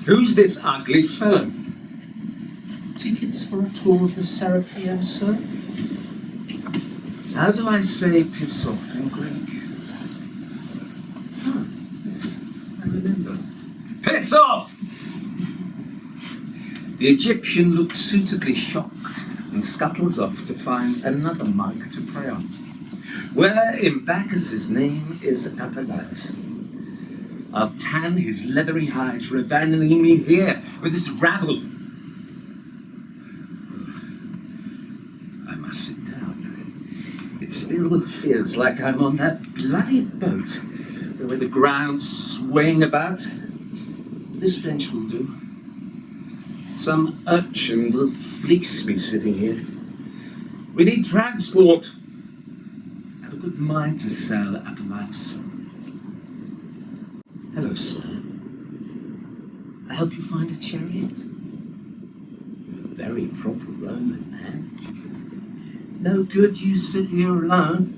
Who's this ugly fellow? Tickets for a tour of the Serapeum, sir? How do I say piss off in Greek? Oh, yes, I remember. Piss off! The Egyptian looks suitably shocked and scuttles off to find another mug to pray on, where in Bacchus's name is Apollonius. I'll tan his leathery hide for abandoning me here with this rabble. I must sit down. It still feels like I'm on that bloody boat, the way the ground's swaying about. This bench will do. Some urchin will fleece me sitting here. We need transport. I have a good mind to sell Apollonius. Hello, sir. I hope you find a chariot. You're a very proper Roman man. No good you sit here alone.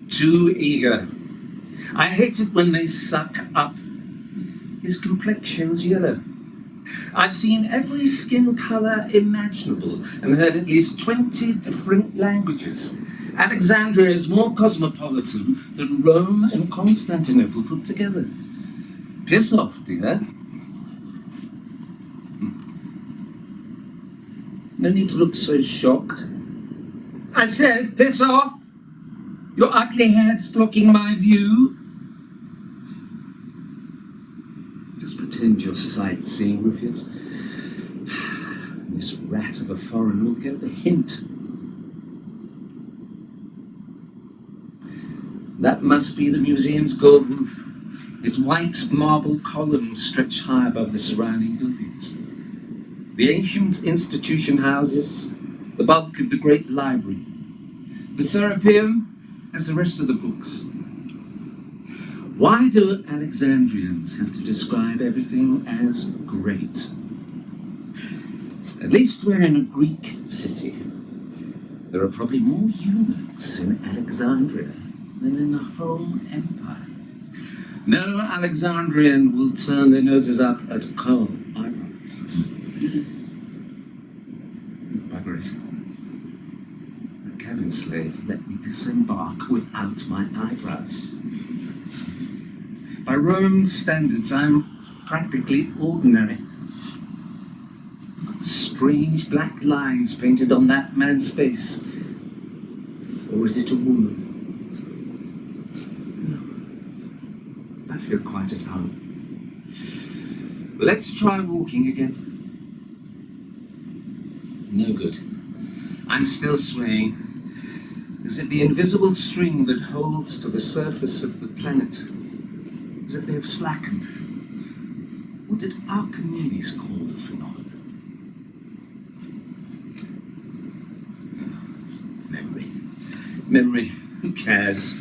Too eager. I hate it when they suck up. His complexion's yellow. I've seen every skin colour imaginable and heard at least 20 different languages. Alexandria is more cosmopolitan than Rome and Constantinople put together. Piss off, dear. No need to look so shocked. I said, piss off! Your ugly head's blocking my view. Just pretend you're sightseeing, Rufius. This rat of a foreigner will get a hint. That must be the museum's gold roof. Its white marble columns stretch high above the surrounding buildings. The ancient institution houses the bulk of the great library. The Serapeum as the rest of the books. Why do Alexandrians have to describe everything as great? At least we're in a Greek city. There are probably more eunuchs in Alexandria than in the whole empire. No Alexandrian will turn their noses up at coal eyebrows. Bugger it. The cabin slave let me disembark without my eyebrows. By Rome's standards, I'm practically ordinary. Strange black lines painted on that man's face. Or is it a woman? I feel quite at home. Let's try walking again. No good. I'm still swaying, as if the invisible string that holds to the surface of the planet, as if they have slackened. What did Archimedes call the phenomenon? Memory. Who cares?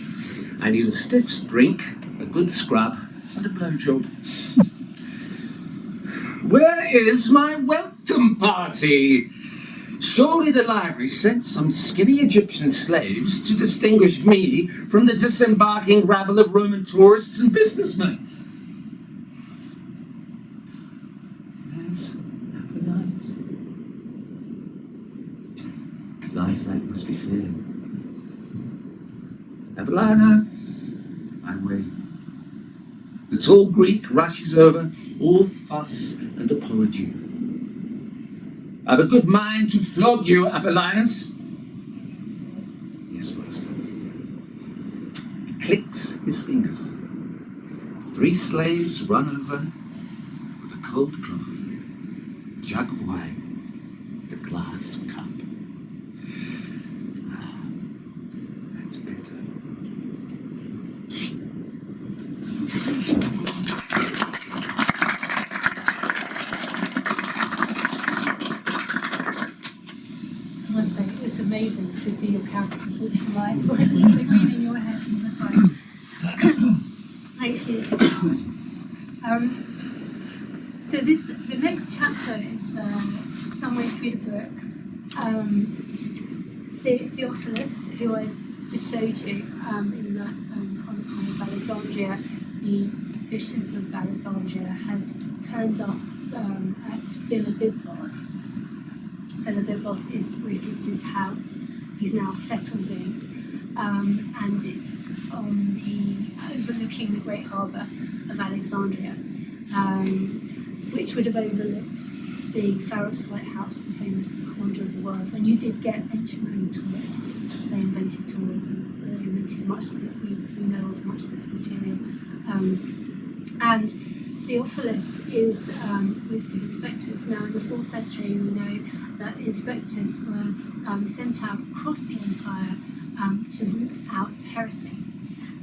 I need a stiff drink, a good scrub, and a blowjob. Where is my welcome party? Surely the library sent some skinny Egyptian slaves to distinguish me from the disembarking rabble of Roman tourists and businessmen. There's Apollonius. His eyesight must be failing. Apollonius, I wave. The tall Greek rushes over, all fuss and apology. I've a good mind to flog you, Apollonius. Yes, master. He clicks his fingers. 3 slaves run over with a cold cloth, a jug of wine, the glass cup. That's better. Amazing to see your character put to life when you're reading your head all the time. Thank you. So the next chapter is somewhere through the book. Theophilus, who I just showed you in that Chronicle of Alexandria, he Bishop of Alexandria has turned up at Villa Byblos. Villa Byblos is RUFIUS's house. He's now settled in, and it's on overlooking the great harbour of Alexandria, which would have overlooked the Pharos Lighthouse, the famous wonder of the world. And you did get ancient Roman tourists. They invented tourism. They invented much that we know of, much that's material. And Theophilus is with some inspectors. Now, in the 4th century, we know that inspectors were sent out across the empire to root out heresy.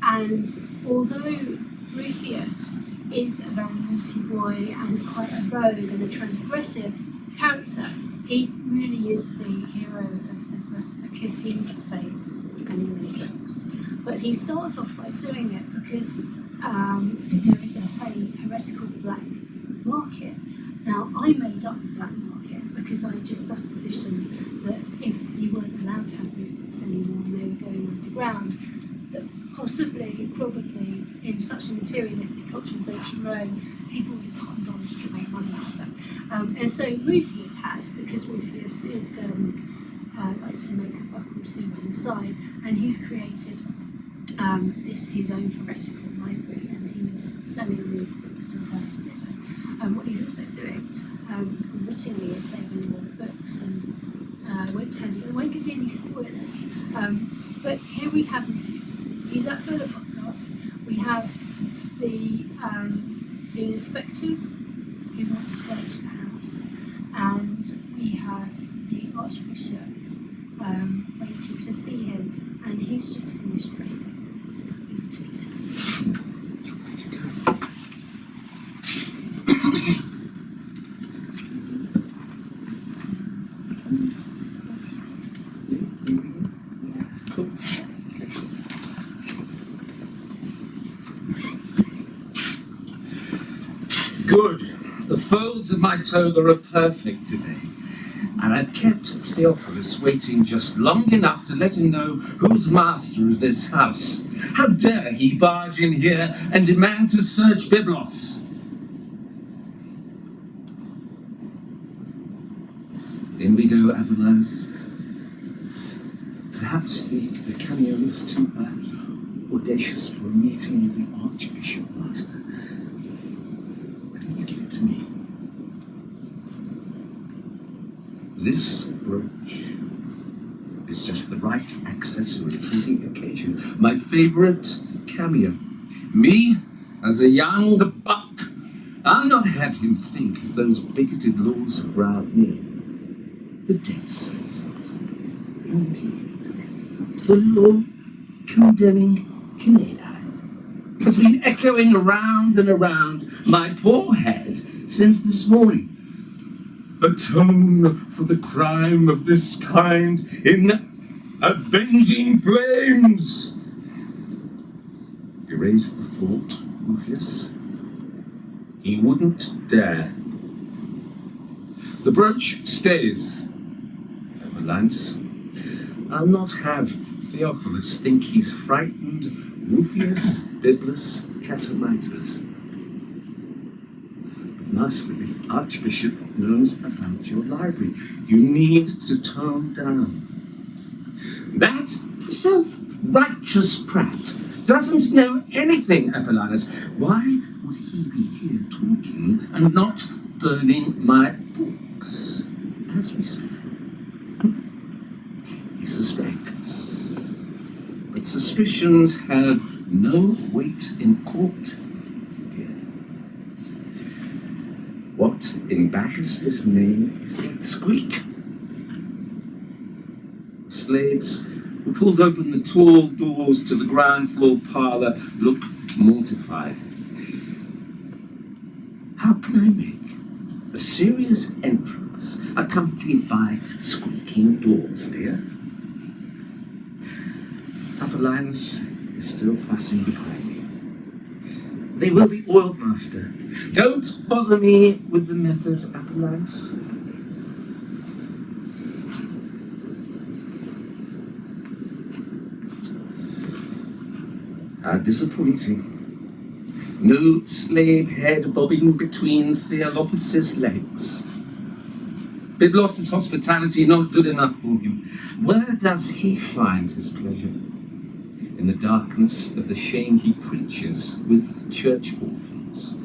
And although RUFIUS is a very naughty boy and quite a rogue and a transgressive character, he really is the hero of the book because he saves many, many books. But he starts off by doing it because there is a heretical black market. Now, I made up the black market because I just suppositioned that if you weren't allowed to have these books anymore and they were going underground, that possibly, probably, in such a materialistic culture as ancient Rome, people would cotton on and could make money out of them. And so RUFIUS has, because RUFIUS is likes to make a buck or two on the side, and he's created his own heretical library, and he was selling these books to the highest bidder. What he's also doing, unwittingly, is saving all the books, and I won't tell you, I won't give you any spoilers. But here we have RUFIUS. He's at Villa Byblos. We have the inspectors who want to search the house, and we have the Archbishop waiting to see him, and he's just finished dressing. Good. The folds of my toga are perfect today. And I've kept Theophilus waiting just long enough to let him know who's master of this house. How dare he barge in here and demand to search Byblos? In we go, Apollonius. Perhaps the cameo is too audacious for a meeting with the Archbishop, Master. Why don't you give it to me? This brooch is just the right accessory for the occasion. My favorite cameo. Me, as a young buck. I'll not have him think of those bigoted laws around me. The death sentence. Indeed. The law condemning Canada has been echoing around and around my poor head since this morning. Atone for the crime of this kind in avenging flames. Erase the thought, RUFIUS. He wouldn't dare. The brooch stays. Lance, I'll not have Theophilus think he's frightened RUFIUS Byblos Catamitas. But Master, the Archbishop knows about your library. You need to tone down. That self-righteous prat doesn't know anything, Apollonius. Why would he be here talking and not burning my books as we speak? He suspects, but suspicions have no weight in court. What in Bacchus's name is that squeak? The slaves who pulled open the tall doors to the ground floor parlour look mortified. How can I make a serious entrance accompanied by squeaking doors, dear? Apollonius is still fussing behind me. They will be oiled, Master. Don't bother me with the method, Apollonius. How disappointing. No slave head bobbing between Theophilus' legs. Biblos' hospitality not good enough for him. Where does he find his pleasure? In the darkness of the shame he preaches with church orphans?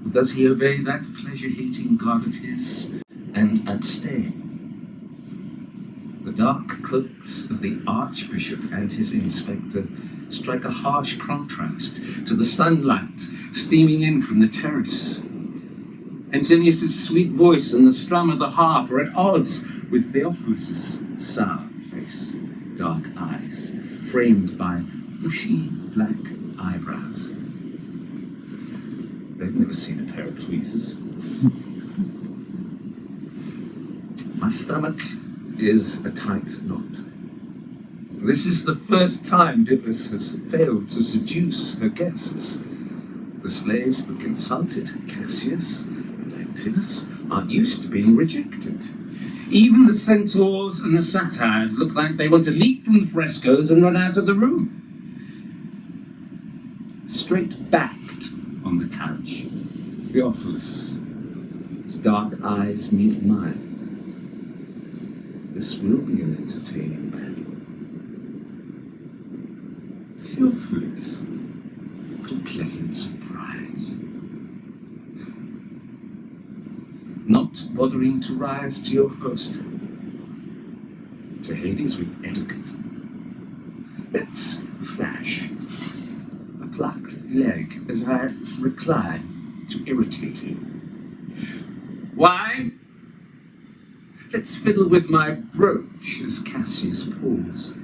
Or does he obey that pleasure-hating God of his and abstain? The dark cloaks of the Archbishop and his inspector strike a harsh contrast to the sunlight steaming in from the terrace. Antonius' sweet voice and the strum of the harp are at odds with Theophilus' sour face, dark eyes, framed by bushy black eyebrows. They've never seen a pair of tweezers. My stomach is a tight knot. This is the first time Biblos has failed to seduce her guests. The slaves look insulted. Cassius and Antinous aren't used to being rejected. Even the centaurs and the satyrs look like they want to leap from the frescoes and run out of the room. Straight-backed on the couch, Theophilus. His dark eyes meet mine. This will be an entertaining battle. Theophilus, what a pleasant surprise. Not bothering to rise to your host. To Hades with etiquette. Let's flash. A plucked leg as I recline to irritate him. Why? Let's fiddle with my brooch as Cassius paws.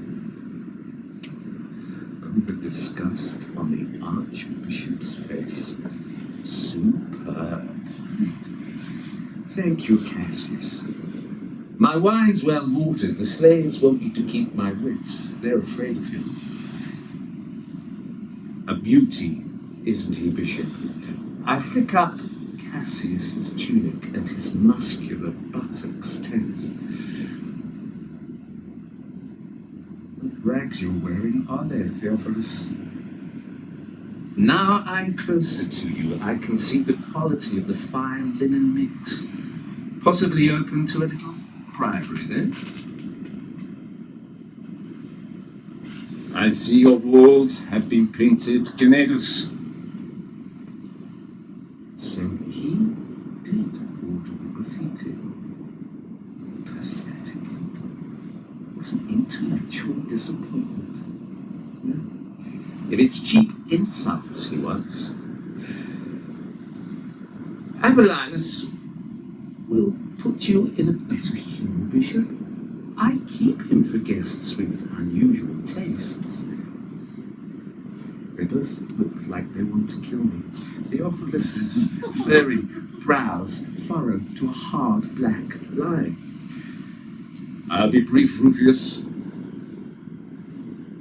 Oh, the disgust on the Archbishop's face. Superb. Thank you, Cassius. My wine's well watered. The slaves want me to keep my wits. They're afraid of him. A beauty, isn't he, Bishop? I flick up Cassius's tunic and his muscular buttocks tense. What rags you're wearing are they, Theophilus? Now I'm closer to you, I can see the quality of the fine linen mix. Possibly open to a little bribery, then? I see your walls have been painted Genedus. So he did order the graffiti. Pathetic. What an intellectual disappointment. No. If it's cheap insults he wants, Avellinus will put you in a better humour, Bishop. I keep him for guests with unusual tastes. They both look like they want to kill me. Theophilus' furry brows furrow to a hard black line. I'll be brief, Rufius.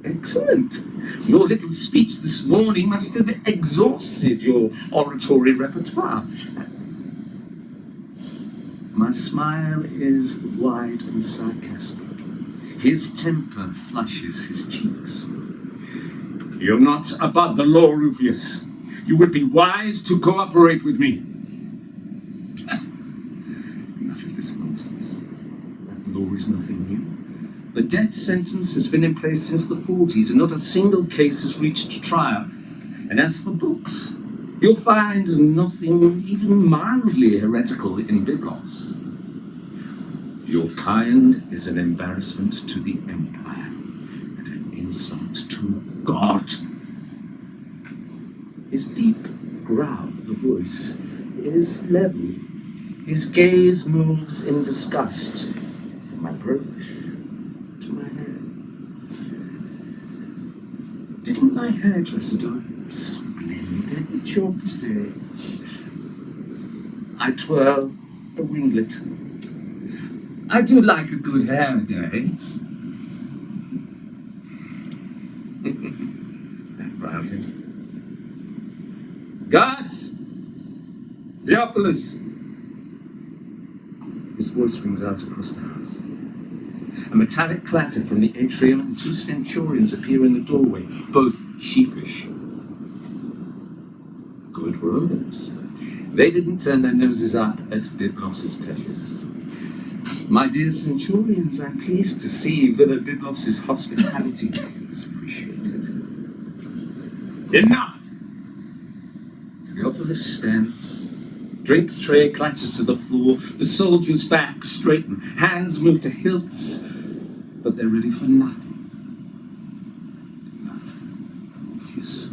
Excellent. Your little speech this morning must have exhausted your oratory repertoire. My smile is wide and sarcastic. His temper flushes his cheeks. You're not above the law, Rufius. You would be wise to cooperate with me. Enough of this nonsense. That law is nothing new. The death sentence has been in place since the 40s, and not a single case has reached trial. And as for books, you'll find nothing even mildly heretical in Biblos. Your kind is an embarrassment to the Empire and an insult to God. His deep growl of a voice is level. His gaze moves in disgust from my brooch to my hair. Didn't my hairdresser do a splendid job today? I twirl a winglet. I do like a good hair day. That brow thing. Guards! Theophilus! His voice rings out across the house. A metallic clatter from the atrium, and 2 centurions appear in the doorway, both sheepish. Romans. They didn't turn their noses up at Byblos' pleasures. My dear centurions, I'm pleased to see Villa Byblos' hospitality is appreciated. Enough! Theophilus stands. Drinks tray clatters to the floor. The soldiers' backs straighten. Hands move to hilts. But they're ready for nothing. Enough. RUFIUS.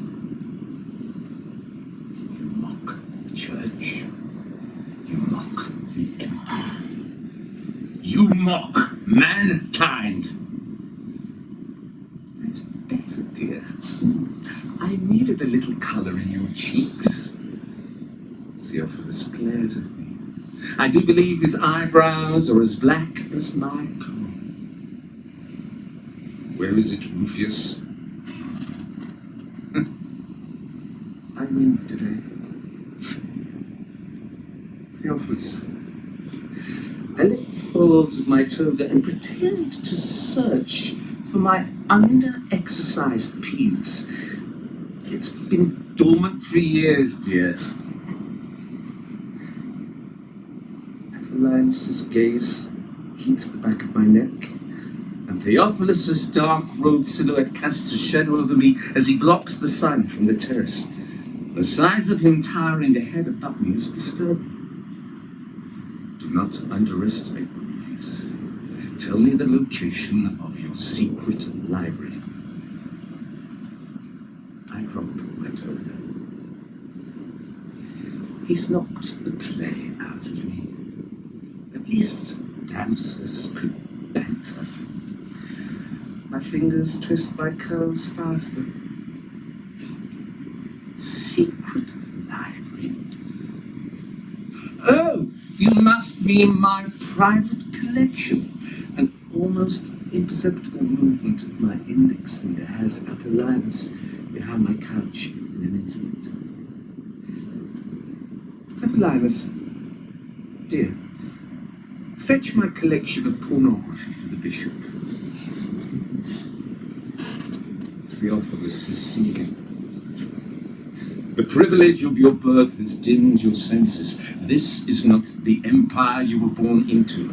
You mock the church. You mock the empire. You mock mankind. It's better, dear. I needed a little colour in your cheeks. Theophilus glares at me. I do believe his eyebrows are as black as my comb. Where is it, RUFIUS? I win today. Theophilus, I lift the folds of my toga and pretend to search for my under-exercised penis. It's been dormant for years, dear. Apollinus' gaze heats the back of my neck, and Theophilus' dark-robed silhouette casts a shadow over me as he blocks the sun from the terrace. The size of him towering ahead above me is disturbing. Do not underestimate RUFIUS. Tell me the location of your secret library. I drop my toga. He's knocked the play out of me. At least dancers could banter. My fingers twist my curls faster. Secret library. Oh, you must mean my private collection. An almost imperceptible movement of my index finger has Apollinus behind my couch in an instant. Apollinus, dear, fetch my collection of pornography for the bishop. Theophilus is singing. The privilege of your birth has dimmed your senses. This is not the empire you were born into.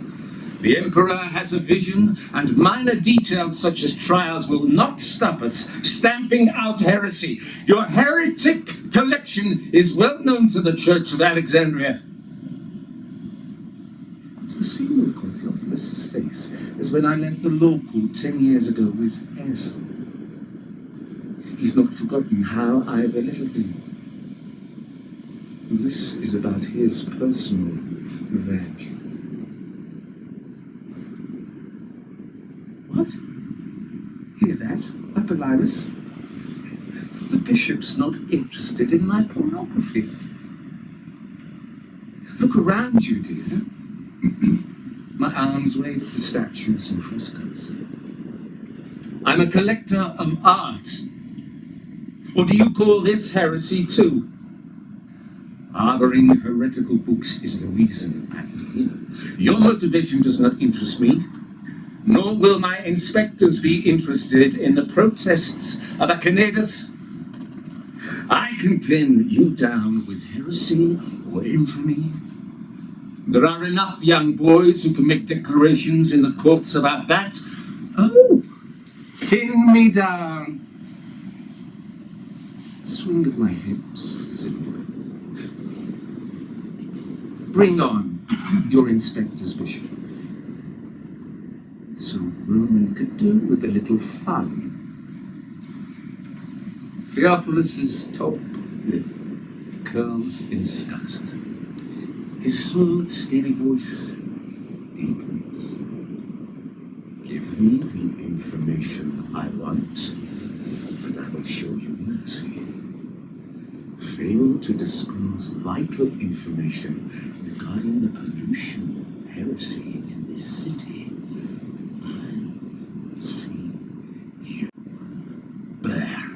The emperor has a vision, and minor details such as trials will not stop us stamping out heresy. Your heretic collection is well known to the Church of Alexandria. It's the same look on Theophilus' face as when I left the law court 10 years ago with Harrison. He's not forgotten how I belittled him. This is about his personal revenge. What? Hear that, Apollinus? The bishop's not interested in my pornography. Look around you, dear. My arms wave at the statues and frescoes. I'm a collector of art. Or do you call this heresy too? Harboring heretical books is the reason I'm here. Your motivation does not interest me, nor will my inspectors be interested in the protests of Achaenetus. I can pin you down with heresy or infamy. There are enough young boys who can make declarations in the courts about that. Oh, pin me down. The swing of my hips is in order. Bring on your inspectors, Bishop. So Roman could do with a little fun. Theophilus' top lip curls in disgust. His smooth, steady voice deepens. Give me the information I want, and I will show you mercy. Fail to disclose vital information regarding the pollution of heresy in this city. I will see you burn.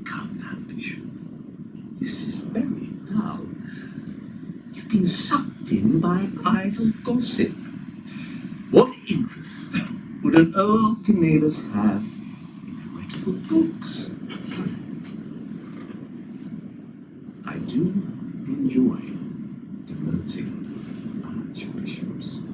Come now, Bishop. This is very dull. You've been sucked in by idle gossip. What interest would an old Canadus have in heretical books. I do enjoy demoting archbishops.